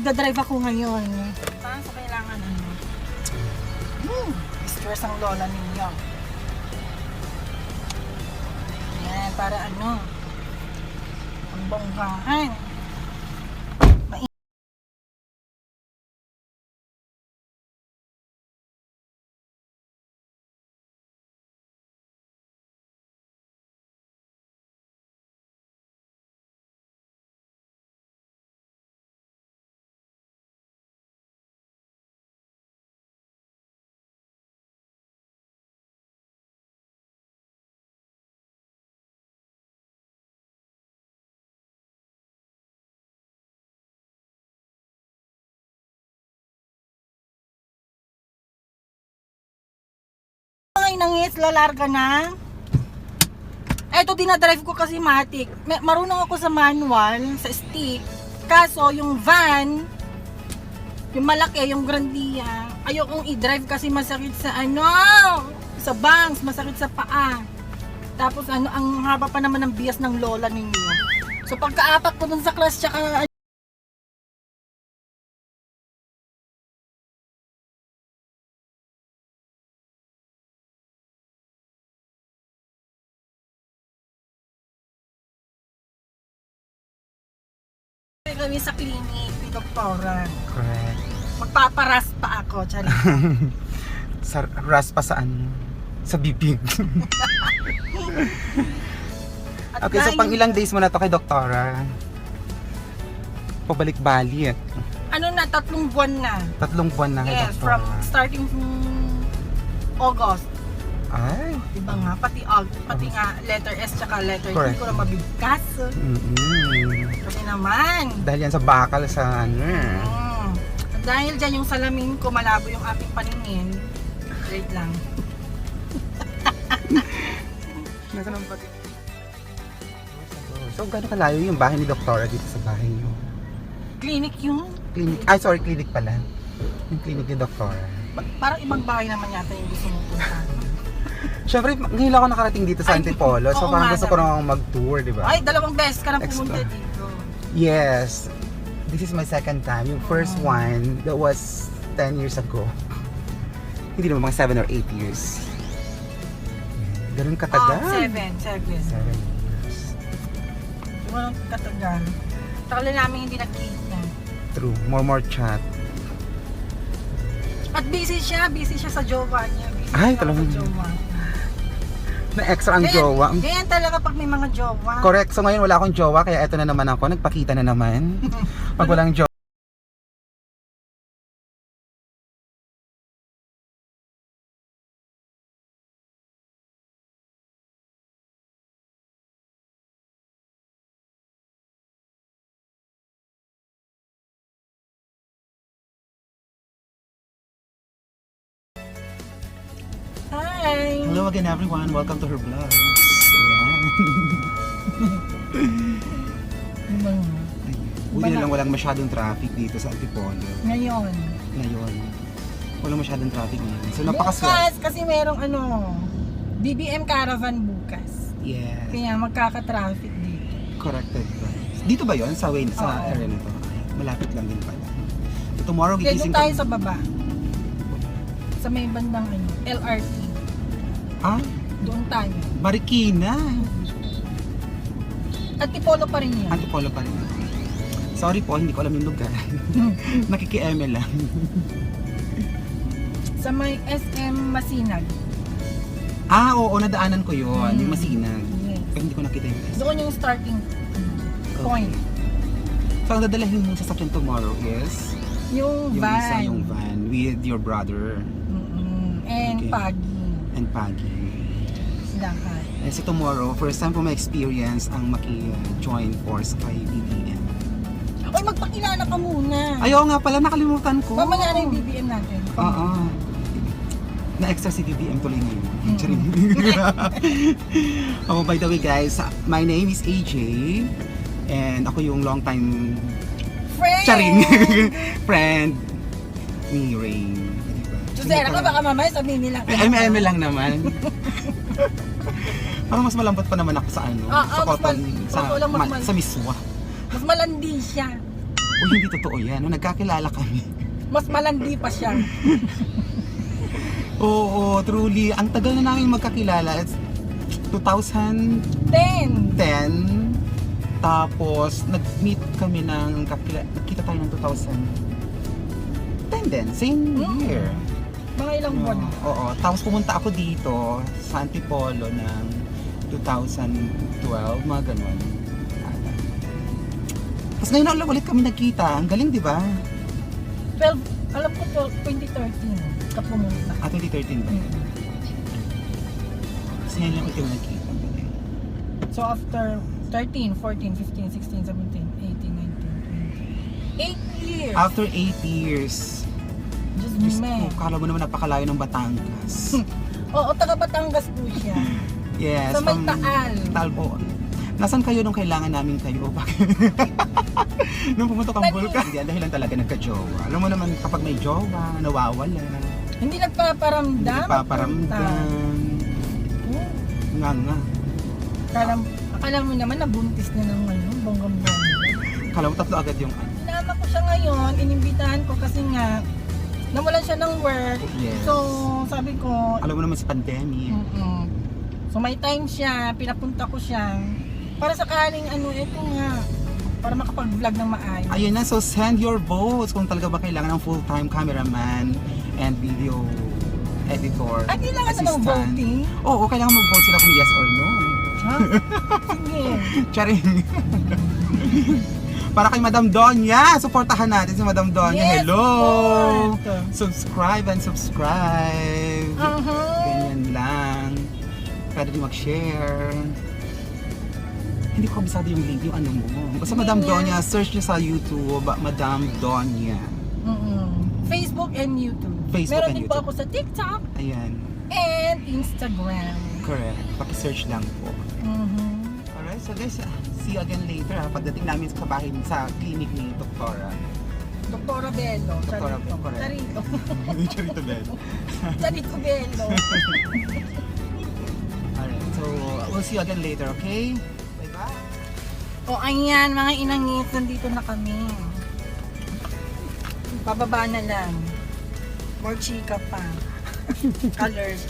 magdadrive ako ngayon. Saan sa kailangan ano? Stress ang lola ninyo. Yan, para ano? Ang bonggahan. Nangis, lalarga na. Eto, dinadrive ko kasi matic. Marunong ako sa manual, sa stick. Kaso, yung van, yung malaki, yung grandia, ayokong i-drive kasi masakit sa ano, sa bangs, masakit sa paa. Tapos ano, ang haba pa naman ng bias ng lola ninyo. So, pagkaapak ko dun sa class, tsaka kami sa clinic, doktora. Correct. Magpaparaspa ako, tsari. Sa raspa saan? Sa bibig. Okay, so pang ilang days mo na to kay doktora? Pabalik-balik. Ano na, 3 buwan na. 3 buwan na kay Yes, doktora. from starting from August. Ay. Diba nga, pati nga letter S tsaka letter T, Correct. hindi ko na mabigkas. Kasi naman. Dahil yan sa bakal sa ano. Dahil dyan yung salamin ko, malabo yung aking paningin. Wait lang. Nasa nang pati. So, gano'n kalayo yung bahay ni doktora dito sa bahay niyo? Clinic yun. Clinic. Ay, sorry, clinic pala. Yung clinic ni doktora. Parang ibang bahay naman yata yung gusto mong punta. Siyempre, ngayon lang ako nakarating dito sa Ay, Antipolo. So, oo parang nga gusto ko naman. nang mag-tour, di ba? Ay, 2 beses ka na pumunta Extra. dito. Yes. This is my second time. Yung first one, that was 10 years ago. Hindi naman, mga 7 or 8 years. Ganun katagal. 7. 7 years. Siguro katagal. Takala namin hindi nagkita. True. More chat. At busy siya sa jowa niya. Busy Ay, siya talagang- sa jowa. Na-extra ang jowa. Ganyan talaga pag may mga jowa. Correct. So ngayon wala akong jowa, kaya eto na naman ako. Nagpakita na naman. Pag walang jowa. Hi! Hello again everyone. Welcome to her vlog. Ayan. Buti na lang walang masyadong traffic dito sa Antipolo. Ngayon. Ngayon. Walang masyadong traffic ngayon. So napakaswerte. Bukas kasi merong BBM Caravan bukas. Yes. Kaya magkaka-traffic dito. Corrected price. Dito ba yon sa Wayne, sa Oo. area na to? Ay, malapit lang din pala. So, tomorrow Kaya gigising doon tayo sa baba. Sa may bandang LRT. Ah, Doon tayo. Marikina. At Tipolo pa rin yan. Antipolo pa rin. Sorry po, hindi ko alam yung lugar. Nakiki-ML lang. Sa may SM Masinag. Ah, oo, nadaanan ko yun. Yung Masinag. Yes. Pero hindi ko nakita yung S. Doon yung starting point. So, ang dadalahin mo sa sasakyan tomorrow is Yung yung van. isa, yung van with your brother And Okay. Pagi. and Paggy. Lahat. And so tomorrow, first time ko ma-experience ang maki-join force kay BBM. Oy, magpakilala ka muna. Ayaw nga pala, nakalimutan ko. Mamaya na yung BBM natin. Oo. Na-extra si BBM tuloy ngayon. Oh, by the way guys, my name is AJ and ako yung long time Friend! charing friend ni Rain. Susera ka, baka mamaya sabihin nila. MM lang naman. Parang mas malambot pa naman ako sa ano, sa mas cotton, mal- sa, wala, mas mal- sa miswa. Mas malandi siya. Uy, hindi totoo yan. Nung nagkakilala kami. Mas malandi pa siya. Oo, truly. Ang tagal na namin magkakilala. It's 2010. 10. Tapos, nag-meet kami nagkita tayo ng 2010 din. Same year. Mga ilang buwan. Oo. Tapos pumunta ako dito sa Antipolo ng 2012, mga ganun. Tapos ngayon na ulit kami nagkita. Ang galing, di ba? 12, alam ko 2013 ka pumunta. 2013 ba? Tapos ngayon lang ulit kami nagkita. Ang galing. So after 13, 14, 15, 16, 17, 18, 19, 20. 8 years. After 8 years, Just Diyos me. ko, kala mo naman napakalayo ng Batangas. Oo, taga Batangas po siya. Yes. Sa may from Taal. Taal po. Nasaan kayo nung kailangan namin kayo? Nung pumunta kang Bulka. Hindi, dahilan talaga nagka-jowa. Alam mo naman, kapag may jowa, nawawala. Hindi nagpaparamdam. Hindi nagpaparamdam. Oo. Nga nga. Akala mo naman nabuntis na ng bonggang-bongga. Kala mo tatlo agad yung Sinama ko siya ngayon, inimbitahan ko kasi nga nawalan siya ng work. Yes. So, sabi ko, alam mo naman si pandemic. So may time siya, pinapunta ko siya para sakaling ito nga, para makapag-vlog ng maayos. Ayun na, so send your votes kung talaga ba kailangan ng full-time cameraman and video editor. Ay, kailangan namang voting? Oo, kailangan mag-vote sila kung yes or no. Ha? Sige. Charing. Para kay Madam Donya, supportahan natin si Madam Donya. Yes, Hello! support. Subscribe and subscribe. Uh-huh. Ganyan lang. Pwede din mag-share. Hindi ko kabisado yung link, yung ano mo. Basta Madam Donya, search niyo sa YouTube, Madam Donya. Facebook and YouTube. Facebook Meron and din po YouTube. ako sa TikTok Ayan. and Instagram. Correct. Paki-search lang po. Alright, so guys, see you again later pagdating namin sa bahay sa clinic ni Doktora. Doktora Bello. Doktora Charito. Bello, correct. Charito. Hindi Charito Bell. Charito Bello. Alright, so we'll see you again later, okay? Bye-bye! O ayan, mga inangit, nandito na kami. Pababa na lang. More chika pa. Colors.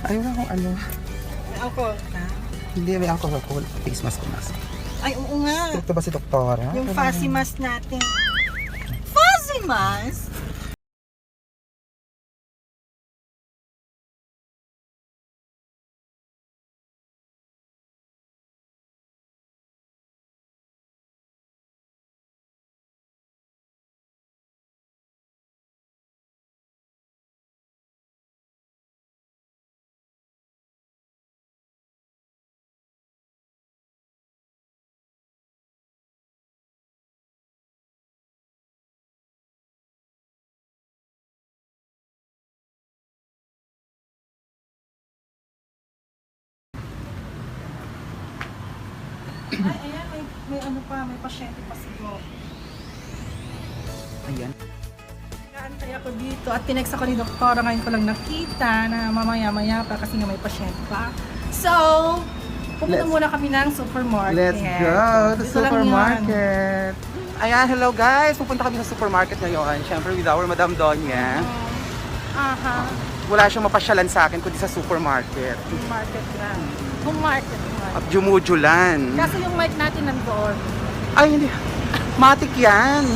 Ayaw na akong ano. May alcohol ka? Hindi, may alcohol ko. Face mask ko mask. Ay, oo nga. Ito ba si Doktora? Yung fuzzy mask natin. Fuzzy mask? Ay, ayan, may ano pa, may pasyente pa siguro. Ayan. Naantay ako dito at tinext ako ni Doktora, ngayon ko lang nakita na mamaya-maya pa kasi nga may pasyente pa. So, pupunta muna kami ng supermarket. Let's go to Dito lang supermarket. Ayan, hello guys. Pupunta kami sa supermarket ngayon. Siyempre with our Madam Donya. yun. Aha, Wala siyang mapasyalan sa akin kundi sa supermarket. market lang. Home market. At jumujulan. Kaso yung mic natin nandoon. Ay, hindi. Matik yan.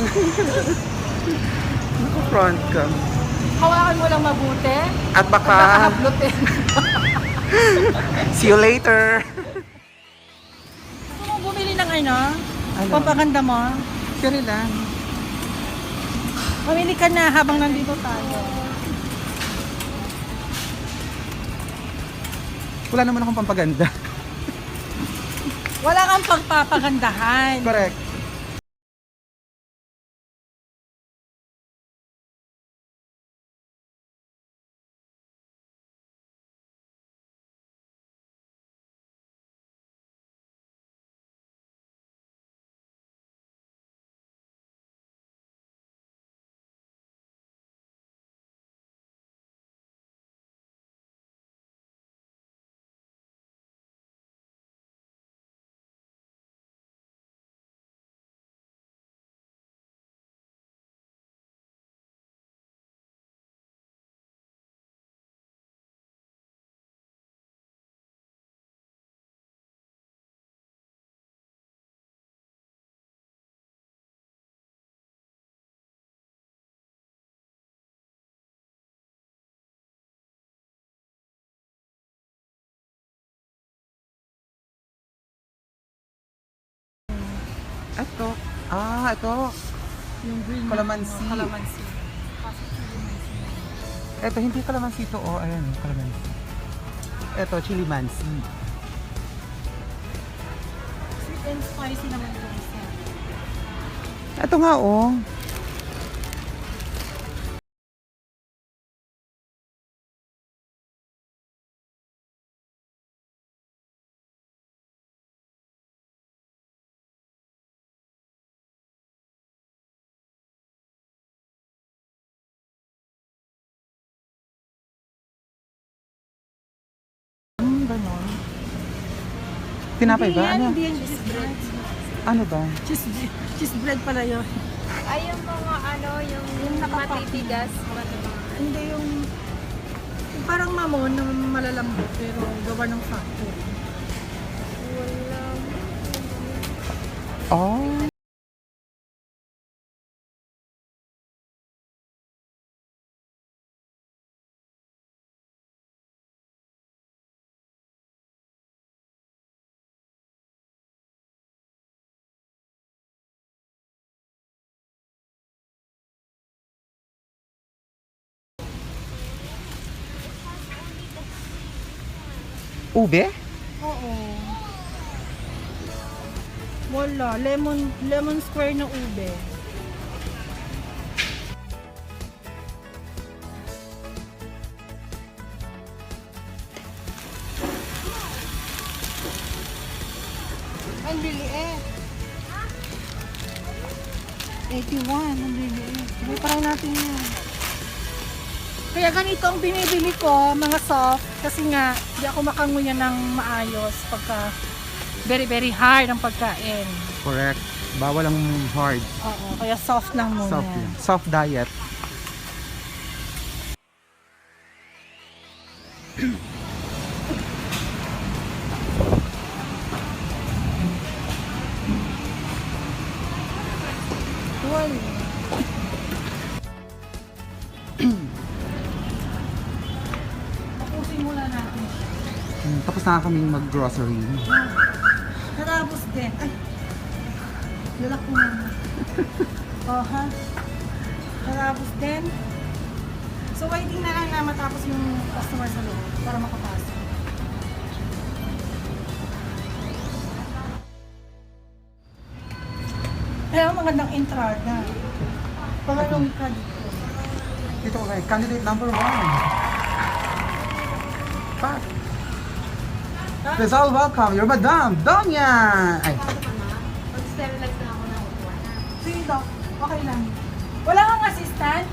Naka-front ka. Hawakan mo lang mabuti. At baka, Nakahaplutin. see you later. Gusto mo bumili ng ano? Ano? Pampaganda mo? Kaya lang. Mamili ka na habang nandito tayo. Wala naman akong pampaganda. Wala kang pagpapagandahan. Correct. Ito. Ito. Yung green. Calamansi. Calamansi. Ito, hindi calamansi ito. Ayan, calamansi. Ito, chili mansi. Sweet and spicy naman ito isa. Ito nga, Ganon. Tinapay ba? Ano? Hindi yan cheese bread. Ano ba? Cheese bread pala yun. Ay, yung mga ano, yung matitigas. Hindi yung parang mamon na malalambot pero gawa ng factory. Wala. Oh. Ube? Oo. Wala. Lemon square na ube. Ang liliit. 81. Ang liliit. May parang natin yan. Kaya ganito ang binibili ko, mga soft, kasi nga, di ako makanguya ng maayos pagka very very hard ang pagkain. Correct. Bawal ang hard. Oo, kaya soft lang muna. Soft lang. Soft diet. Tuwal. Tapusin muna natin. Tapos na kaming mag-grocery. Karabos din. Ay, lalak mo muna. Oh, ha? Karabos din. So, waiting na lang na matapos yung customer sa loob para makapasok. Kaya magandang entrada. Pangalawin ka dito. Dito ko kay candidate number 1. Pat. Please all welcome your Madam Donya. Ay, Mag-sterilize na ako ng upuan. Sige, Doc. Okay lang. Wala kang assistant?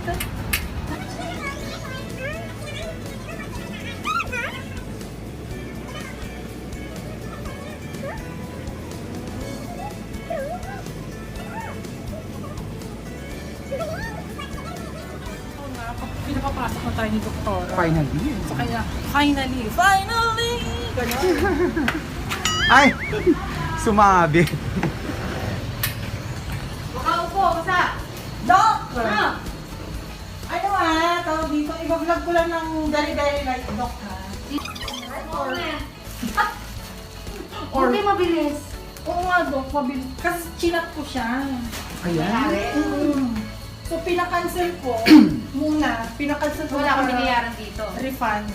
Oo nga, pinapapasok na tayo ni Doktora. finally. So kaya, finally! Ganon. Ay, sumabi. Makaupo, basta! Doc! Ano tawag dito, i-vlog ko lang ng very light, Doc ha? Or, Okay, mabilis. oo nga, Doc, mabilis. Kasi chinat ko siya. Ayan. So, pinakancel ko muna. Pinakancel ko Wala akong para binayaran dito. refund.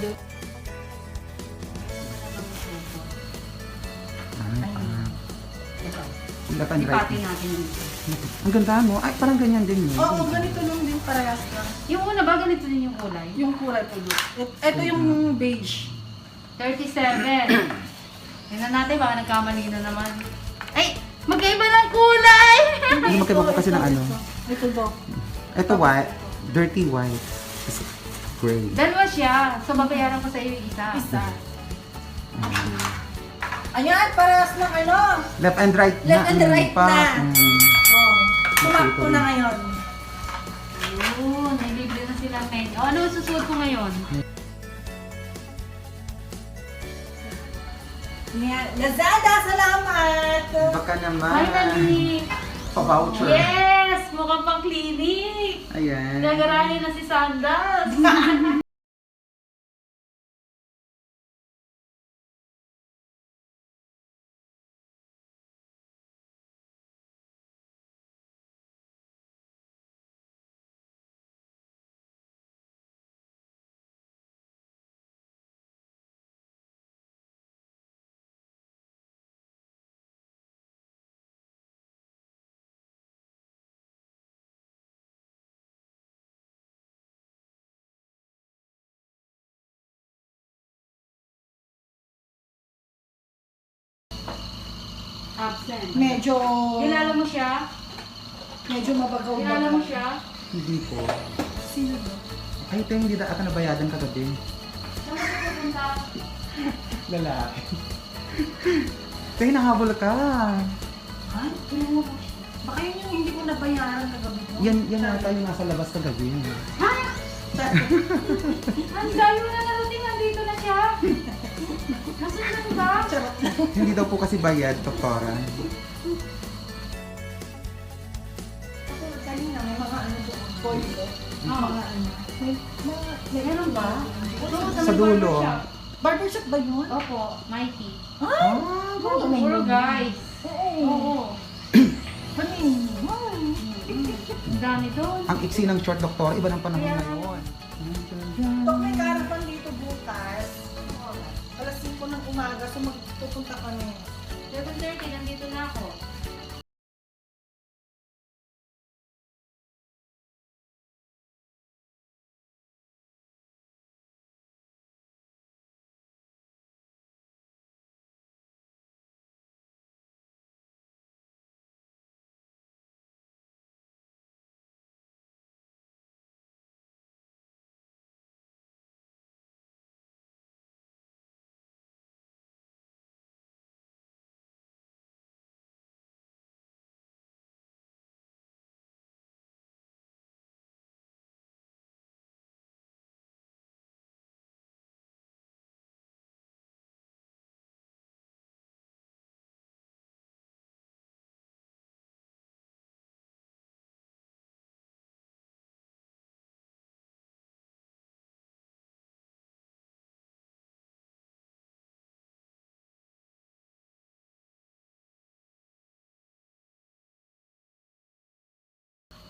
Left and right. Ipati natin dito. Ang ganda mo. Ay, parang ganyan din yun. Oo, ganito lang din parehas lang. Yung una ba, ganito din yung kulay? Yung kulay po, Doc. Ito yung beige. 37. Tingnan natin, baka nagkamali na naman. Ay! Magkaiba ng kulay! Hindi magkaiba kasi ng ano. Ito, Doc. Ito white. Dirty white. It's gray. Dalawa siya. So, babayaran ko sa iyo yung isa. Isa. Ayan, parehas ng ano. Left and right na. Left and right na. Oh, tumakbo na ngayon. Yun, may libre na sila menu. O, ano susuot ko ngayon? Yan. Lazada, salamat! Baka naman. Finally! Pa-voucher. Yes! Mukhang pang clinic! Ayan. Gagarahin na si Sandals! Absent. medyo Kilala mo siya? mabagaw. Kilala mo siya? Hindi po. Sino ba? Ay, ito yung hindi na ata nabayadan kagabi. Saan ka pupunta? Lalaki. Kaya nahabol ka. Ha? Baka yun yung hindi ko nabayaran kagabi ko. Yan ata yung nasa labas kagabi. Ha? Ang dami mo na narating, nandito na siya. Nasaan ba? Charot. Hindi daw po kasi bayad, doktora. Ako kanina may mga ano doon. Polio. Ah. Mga ano. Meron ba? Sa dulo. Barbershop ba yun? Opo, Mikey. Ay! Puro guys. Oo. Oo. Kanina. Ang dami doon. Ang iksi ng short, doktora, iba ng panahon ngayon. Dok, may karapan dito bukas. Alas 5 ng umaga, so magpupunta kami. 7:30, nandito na ako.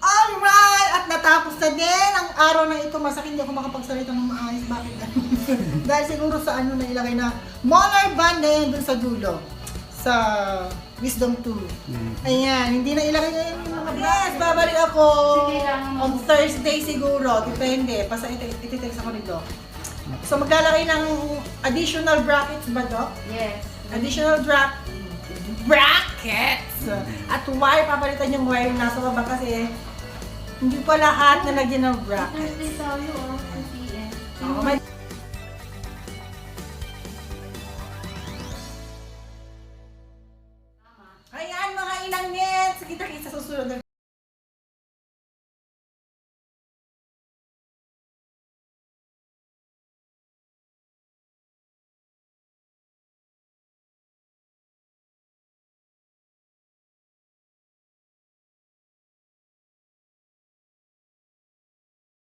Alright! At natapos na din ang araw na ito. Masakit, hindi ako makapagsalita ng maayos. Bakit? Dahil siguro sa ano na ilagay na molar banding dun sa dulo. Sa Wisdom 2. Ayan, hindi na ilagay ngayon yung mga yes, babalik ako Sige lang. on Thursday siguro. Depende. Basta ititext ako nito. So maglalagay ng additional brackets ba, Doc? Yes. Additional brackets! At wire, papalitan yung wire yung nasa baba kasi hindi pa lahat nalagyan ng brackets. Thursday tayo, 2 p.m. Oo, may- Ayan mga ilang nets! Kita-kita sa susunod na